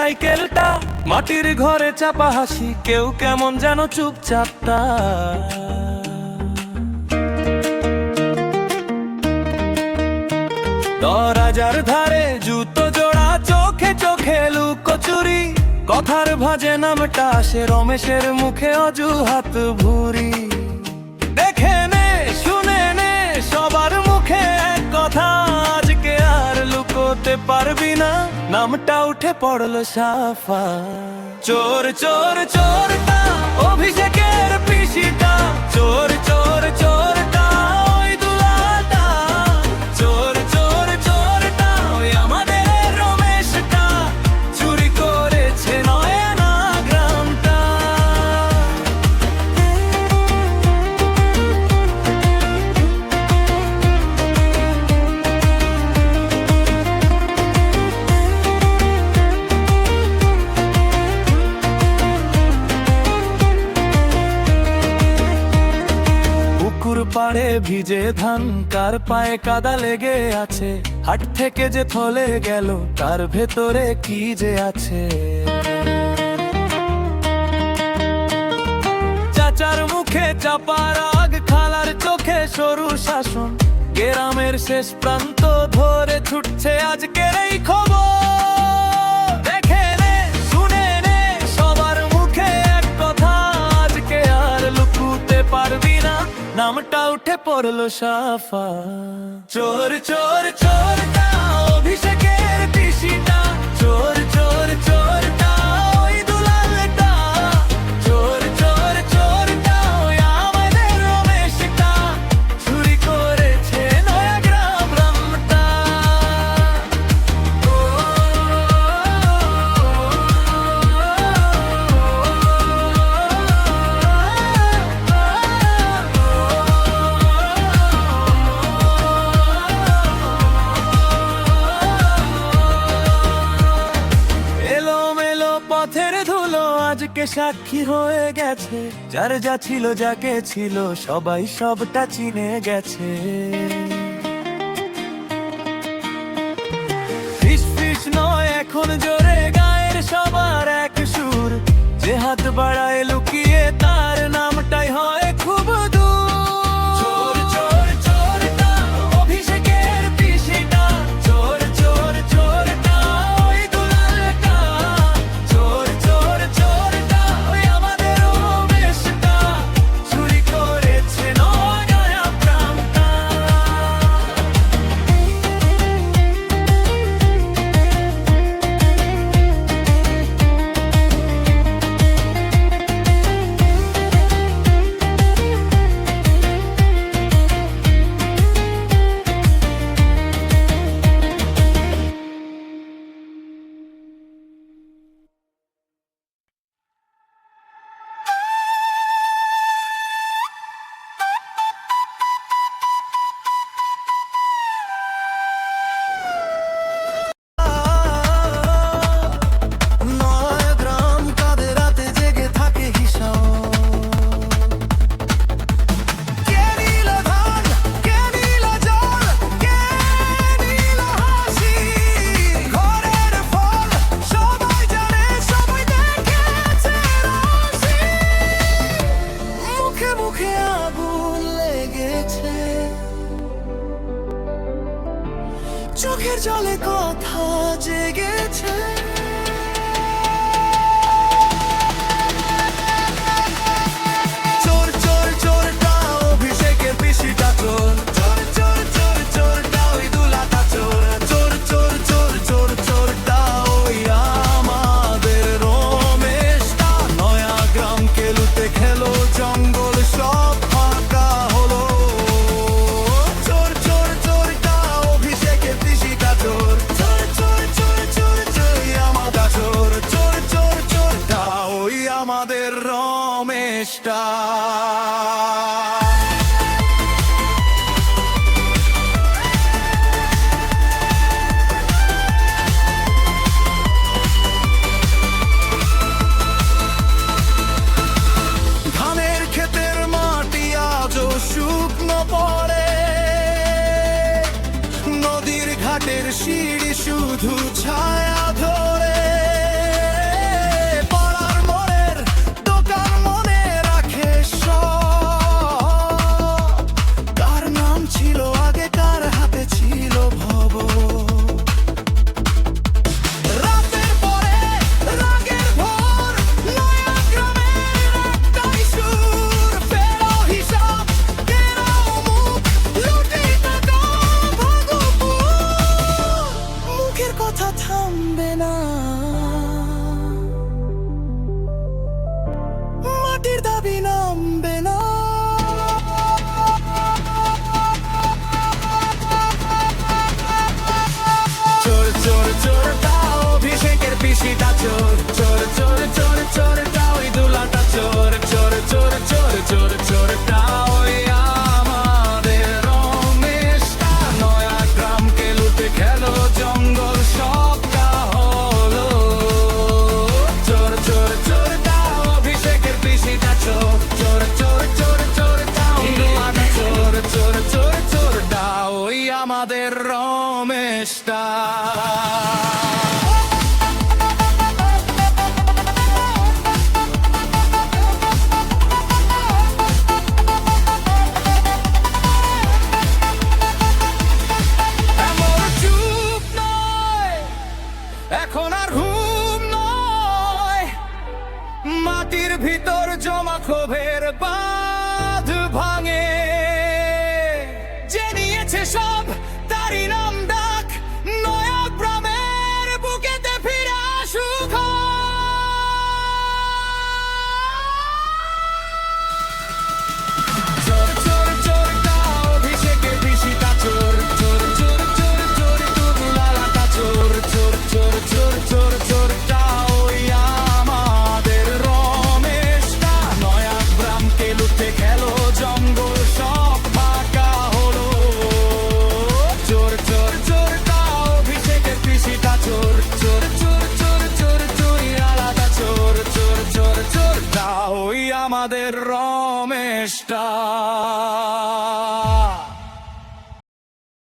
সাইকেলটা, মাটির ঘরে চাপা হাসি, কেউ কেমন যেন চুপচাপটা। দরজার ধারে জুতো জোড়া, চোখে চোখে লুকোচুরি, কথার ভাজে নামটা সে রমেশের মুখে অজুহাত ভুরি। দেখে নে শুনে নে সবার মুখে এক কথা, আজকে আর লুকোতে পারবি না, নামটা উঠে পড়লো সাফা। চোর চোর চোরটা, অভিষেকের পিসিটা, চোর চোর চোরটা ওই দুলাটা, চোর চোর চোরটা ওই আমাদের রমেশটা, চুরি করেছে নয়না গ্রামটা। পুকুর পাড়ে ভিজে ধান, কার পায়ে কাদা লেগে আছে, হাট থেকে যে থলে গেল তার ভেতরে কি যে আছে। চাচার মুখে চাপা রাগ, খালার চোখে সরু শাসন, গ্রামের শেষ প্রান্ত ধরে ছুটছে আজকের এই খবর। দেখে নে শুনে নে সবার মুখে এক কথা, আজকে আর লুকুতে পারবি না, নামটা উঠে পড়লো সাফা। চোর চোর চোরটা, অভিষেকের পিসিটা, চোর চোর চোরটা ওই দুলালটা, চোর চোর চোরটা ওই আমাদের রমেশটা, চুরি করেছে নয়া গ্রামটা। পথের ধুলো আজকে সাক্ষী হয়ে গেছে, যার যা ছিল যাকে ছিল সবাই সবটা চিনে গেছে। ফিস ফিস নয় এখন জোরে গায়ের সবার এক সুর, যে হাত বাড়ায় লুকিয়ে তার নামটাই হয় খুব দূর। চোর চোর চোরটা, অভিষেকের পিসিটা, চোর চোর চোরটা ওই দুলালটা, চোর চোর চোরটা ওই আমাদের রমেশটা, চুরি করেছে নয়া গ্রামটা। চোখের জলে কথা জেগেছে, চোর চোর চোরটা, অভিষেকের পিসিটা, চোর চোর চোর চোর চোরটা ওই দুলাটা, চোর চোর চোর চোর চোর চোরটা ওই আমাদের রমেশটা, নয়া গ্রাম কেলুতে খেলো জঙ্গল সব ফাঁকা হলো। চোর চোর চোরটা, অভিষেকের পিসিটা, চোর চোর চোর চোর চোর চোর আমাদের, চোর চোর চোর চোরটা ওই আমাদের রমেশটা। ধানের ক্ষেতের মাটি আজও শুকনো পড়ে, নদীর ঘাটের সিঁড়ি শুধু ছায়া ধরে, চোর চোর চোর চোর চোরটা ওই দুলাটা চোর চোর চোর চোর চোর চোরটা ওই আমাদের রমেশটা নয়া গ্রামকে লুটে খেলো জঙ্গল সবটা হলো চোর চোর চোরটা অভিষেকের পিসিটা চোর চোর চোর চোর চোরটা ওই দুলাটা চোর চোর চোর চোরটা ওই আমাদের রমেশটা এখন আর ঘুম নয় মাটির ভিতর জমা ক্ষোভের বাঁধ ভাঙে যে নিয়েছে সব তারই নাম ডাক নয়া গ্রামের বুকেতে ফিরে আসুক চোর চোর চোরটা অভিষেকের পিসিটা চোর চোর চোর চোর চোর দুলাটা চোর চোর চোর চোর চোর চোরটা ওই আমাদের রমেশটা নয়া গ্রামকে লুটে খেলো জঙ্গল সব ফাঁকা হলো চোর চোর চোরটা অভিষেকের পিসিটা চোর চোর চোর চোর চোর চোর আলাদা চোর চোর চোর চোরটা ওই আমাদের রমেশটা